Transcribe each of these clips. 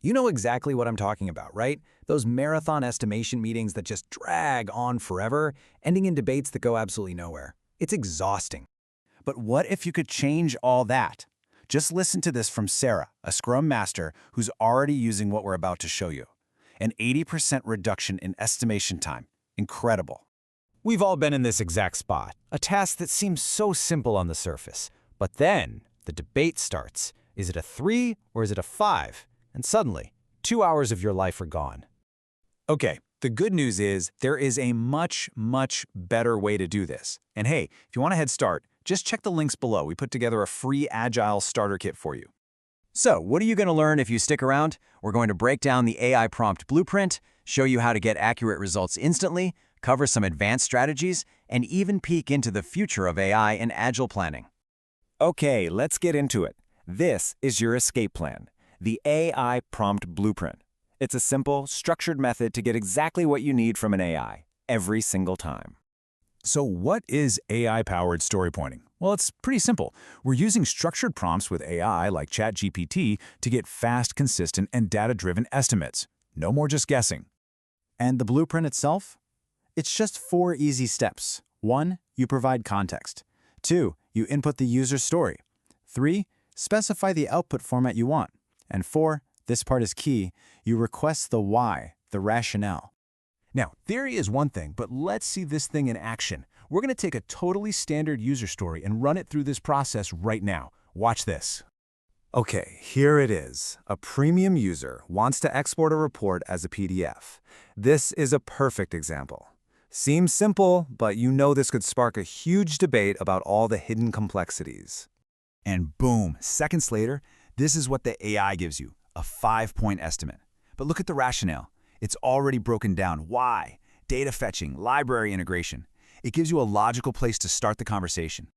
You know exactly what I'm talking about, right? Those marathon estimation meetings that just drag on forever, ending in debates that go absolutely nowhere. It's exhausting. But what if you could change all that? Just listen to this from Sarah, a Scrum Master who's already using what we're about to show you. An 80% reduction in estimation time. Incredible. We've all been in this exact spot, a task that seems so simple on the surface. But then, the debate starts. Is it a 3 or is it a 5? And suddenly, 2 hours of your life are gone. Okay, the good news is there is a much, much better way to do this. And hey, if you want a head start, just check the links below. We put together a free Agile starter kit for you. So, what are you going to learn if you stick around? We're going to break down the AI prompt blueprint, show you how to get accurate results instantly, cover some advanced strategies, and even peek into the future of AI and Agile planning. Okay, let's get into it. This is your escape plan, the AI prompt blueprint. It's a simple, structured method to get exactly what you need from an AI, every single time. So what is AI-powered story pointing? Well, it's pretty simple. We're using structured prompts with AI like ChatGPT to get fast, consistent, and data-driven estimates. No more just guessing. And the blueprint itself? It's just 4 easy steps. 1. You provide context. 2. You input the user story. 3. Specify the output format you want. And 4, this part is key, you request the why, the rationale. Now, theory is one thing, but let's see this thing in action. We're going to take a totally standard user story and run it through this process right now. Watch this. Okay, here it is. A premium user wants to export a report as a PDF. This is a perfect example. Seems simple, but you know this could spark a huge debate about all the hidden complexities. And boom, seconds later, this is what the AI gives you, a 5-point estimate. But look at the rationale. It's already broken down. Why? Data fetching, library integration. It gives you a logical place to start the conversation.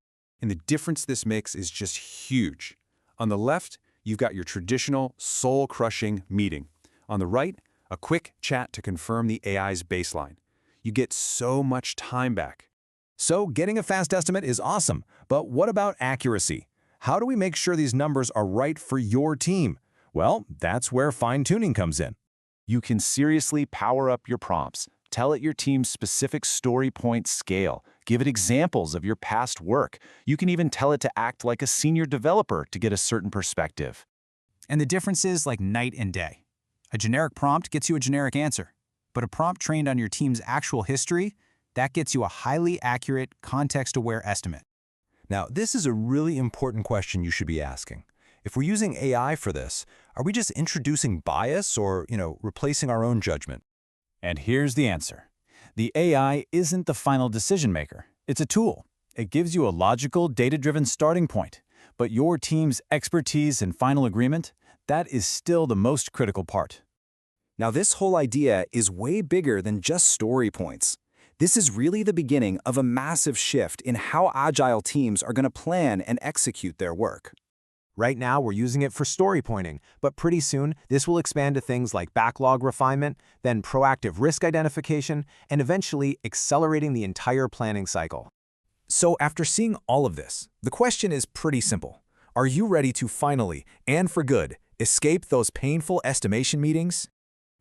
And the difference this makes is just huge. On the left, you've got your traditional, soul-crushing meeting. On the right, a quick chat to confirm the AI's baseline. You get so much time back. So getting a fast estimate is awesome, but what about accuracy? How do we make sure these numbers are right for your team? Well, that's where fine-tuning comes in. You can seriously power up your prompts. Tell it your team's specific story point scale. Give it examples of your past work. You can even tell it to act like a senior developer to get a certain perspective. And the difference is like night and day. A generic prompt gets you a generic answer, but a prompt trained on your team's actual history, that gets you a highly accurate, context-aware estimate. Now, this is a really important question you should be asking. If we're using AI for this, are we just introducing bias or, replacing our own judgment? And here's the answer. The AI isn't the final decision maker. It's a tool. It gives you a logical, data-driven starting point. But your team's expertise and final agreement, that is still the most critical part. Now, this whole idea is way bigger than just story points. This is really the beginning of a massive shift in how agile teams are going to plan and execute their work. Right now, we're using it for story pointing, but pretty soon, this will expand to things like backlog refinement, then proactive risk identification, and eventually accelerating the entire planning cycle. So after seeing all of this, the question is pretty simple. Are you ready to finally, and for good, escape those painful estimation meetings?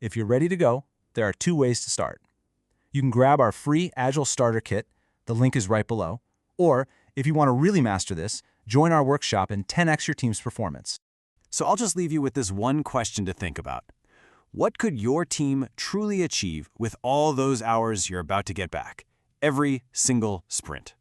If you're ready to go, there are 2 ways to start. You can grab our free Agile Starter Kit, the link is right below, or if you want to really master this, join our workshop and 10x your team's performance. So I'll just leave you with this one question to think about. What could your team truly achieve with all those hours you're about to get back? Every single sprint.